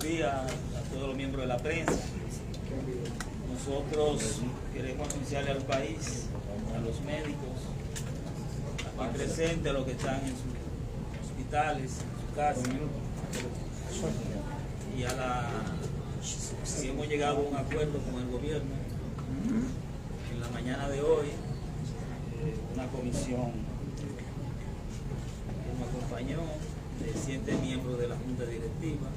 días a todos los miembros de la prensa. Nosotros queremos anunciarle al país, a los médicos, aquí presentes, a los que están en sus hospitales, en su casa, y a que hemos llegado a un acuerdo con el gobierno. En la mañana de hoy, una comisión que me acompañó de 7 miembros de la Junta Directiva,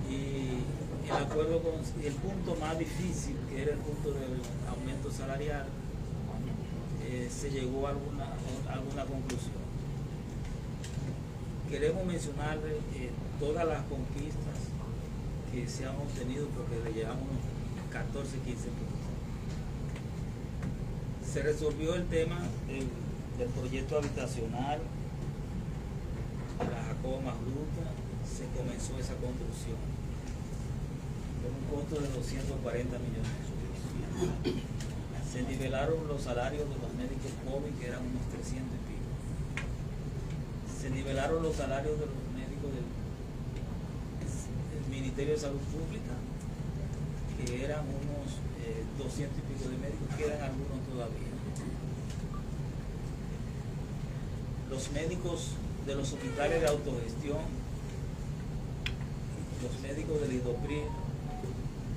y el acuerdo con el punto más difícil, que era el punto del aumento salarial, se llegó a alguna conclusión. Queremos mencionarle todas las conquistas que se han obtenido, porque le llevamos 14, 15 puntos. Se resolvió el tema del proyecto habitacional de la Jacobo Magluta. Se comenzó esa construcción con un costo de 240 millones de pesos. Se nivelaron los salarios de los médicos COVID, que eran unos 300 y pico. Se nivelaron los salarios de los médicos del Ministerio de Salud Pública, que eran unos 200 y pico de médicos, quedan algunos todavía. Los médicos de los hospitales de autogestión, los médicos del IDOPRIR,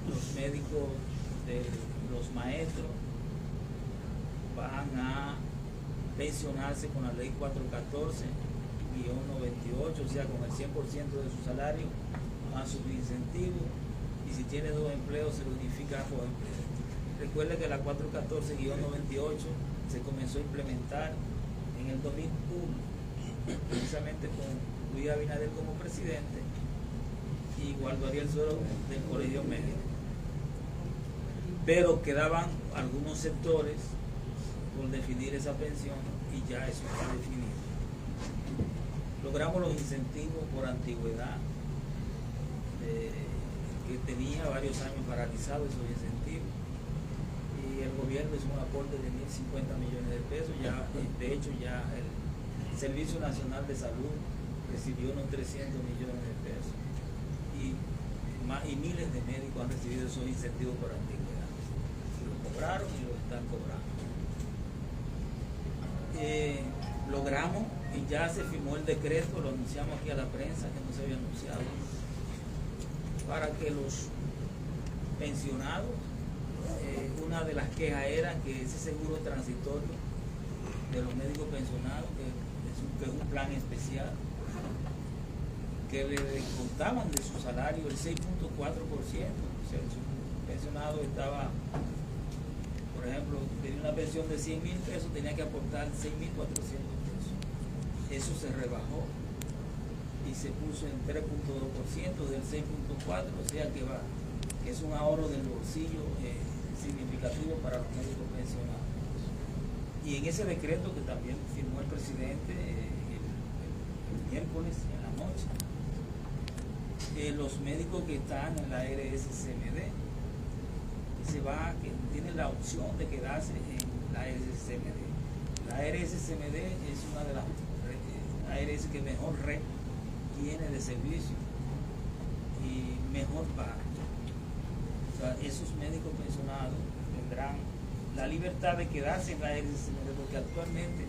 los médicos de los maestros van a pensionarse con la ley 414-98, o sea, con el 100% de su salario, más sus incentivos, y si tiene 2 empleos se lo unifica a 2 empleos. Recuerde que la 414-98 se comenzó a implementar en el 2001, precisamente con Luis Abinader como presidente, y Gualdo Ariel Suero del Colegio Médico. Pero quedaban algunos sectores por definir esa pensión, y ya eso está definido. Logramos los incentivos por antigüedad, que tenía varios años paralizados esos incentivos, y el gobierno hizo un aporte de 1.050 millones de pesos. Ya, de hecho, ya el Servicio Nacional de Salud recibió unos 300 millones de pesos, y miles de médicos han recibido esos incentivos por antigüedad. Lo cobraron y lo están cobrando. Logramos, y ya se firmó el decreto, lo anunciamos aquí a la prensa, que no se había anunciado, para que los pensionados, una de las quejas era que ese seguro transitorio de los médicos pensionados, que es un plan especial, que le descontaban de su salario el 6.4%. O sea, su pensionado estaba, por ejemplo, tenía una pensión de 100.000 pesos, tenía que aportar 6.400 pesos. Eso se rebajó y se puso en 3.2% del 6.4%, o sea que es un ahorro del bolsillo significativo para los médicos pensionados. Y en ese decreto que también firmó el presidente el miércoles en la noche, los médicos que están en la RSCMD que tienen la opción de quedarse en la RSCMD. La RSCMD es una de las ARS que mejor red tiene de servicio y mejor paga. O sea, esos médicos pensionados tendrán la libertad de quedarse en la RSCMD, porque actualmente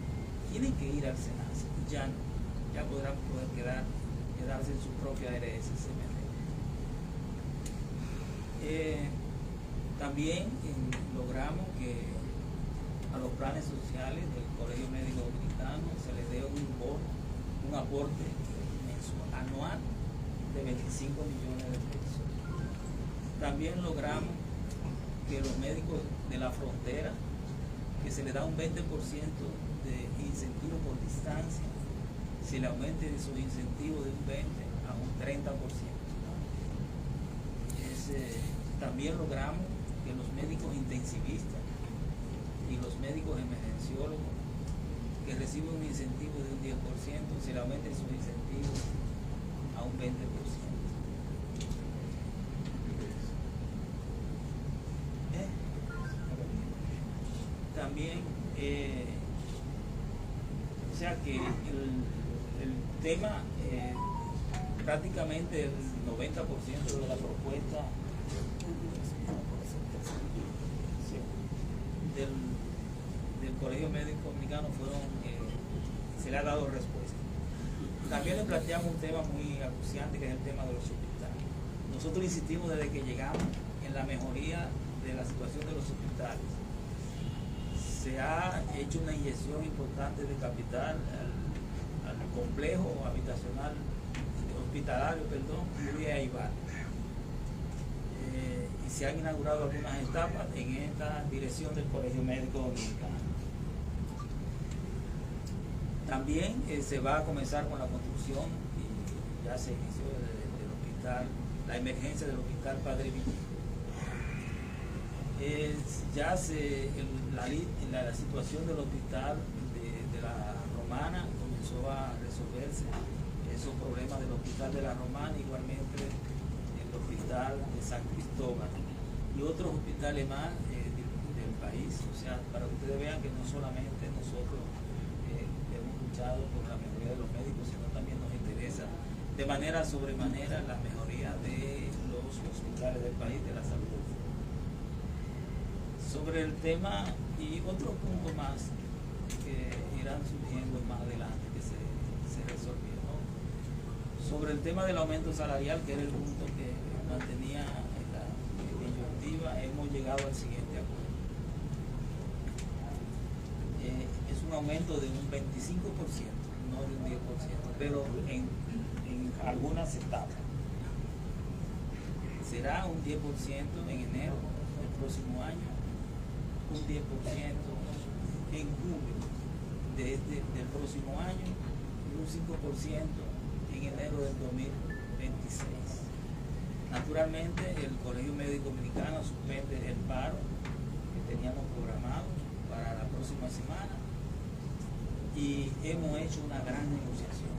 tienen que ir al SENASA, ya no, ya podrán quedarse en su propia RSCMD. También logramos que a los planes sociales del Colegio Médico Dominicano se les dé un aporte anual de 25 millones de pesos. También logramos que los médicos de la frontera, que se les da un 20% de incentivo por distancia, se le aumente sus incentivos de un 20 a un 30%. También logramos que los médicos intensivistas y los médicos emergenciólogos, que reciben un incentivo de un 10%, se le aumenten sus incentivos a un 20%. También, o sea que el tema prácticamente el 90% de la propuesta del Colegio Médico Dominicano se le ha dado respuesta. También le planteamos un tema muy acuciante, que es el tema de los hospitales. Nosotros insistimos desde que llegamos en la mejoría de la situación de los hospitales. Se ha hecho una inyección importante de capital al complejo habitacional hospitalario, Luis Aybar. Y se han inaugurado algunas etapas en esta dirección del Colegio Médico Dominicano. También se va a comenzar con la construcción, y ya se inició del hospital, la emergencia del hospital Padre Villa. La situación del hospital de la Romana comenzó a resolverse, esos problemas del hospital de la Romana, igualmente el hospital de San Cristóbal y otros hospitales más del país. O sea, para que ustedes vean que no solamente nosotros hemos luchado por la mejoría de los médicos, sino también nos interesa de manera sobremanera la mejoría de los hospitales del país, de la salud. Sobre el tema y otros puntos más que irán surgiendo más adelante que se resolvieron. Sobre el tema del aumento salarial, que era el punto que mantenía la disyuntiva, hemos llegado al siguiente acuerdo. Es un aumento de un 25%, no de un 10%, pero en algunas etapas. Será un 10% en enero del próximo año, un 10% en julio del próximo año y un 5% en enero del 2026. Naturalmente, el Colegio Médico Dominicano suspende el paro que teníamos programado para la próxima semana y hemos hecho una gran negociación.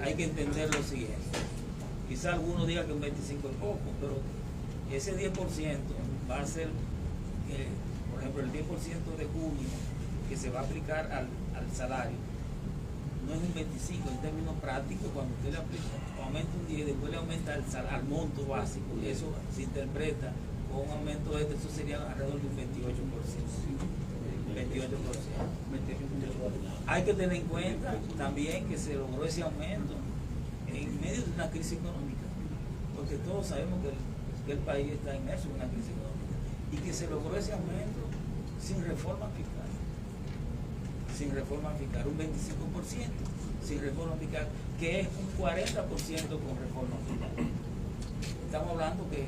Hay que entender lo siguiente. Quizá algunos digan que un 25% es poco, pero ese 10% va a ser, por ejemplo, el 10% de junio que se va a aplicar al salario. No es un 25, en términos prácticos, cuando usted le aplica, aumenta un 10, después le aumenta al monto básico, y eso se interpreta con un aumento eso sería alrededor de un 28%. Hay que tener en cuenta también que se logró ese aumento en medio de una crisis económica, porque todos sabemos que el país está inmerso en una crisis económica, y que se logró ese aumento sin reforma fiscal, un 25% sin reforma fiscal, que es un 40% con reforma fiscal. Estamos hablando que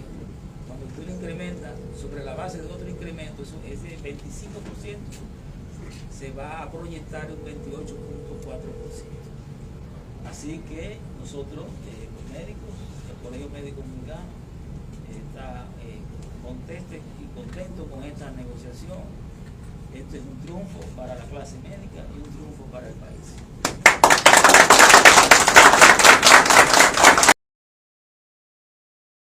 cuando usted lo incrementa sobre la base de otro incremento, ese 25% se va a proyectar un 28.4%. Así que nosotros, los médicos, el Colegio Médico Dominicano, está contento con esta negociación. Este es un triunfo para la clase médica y un triunfo para el país.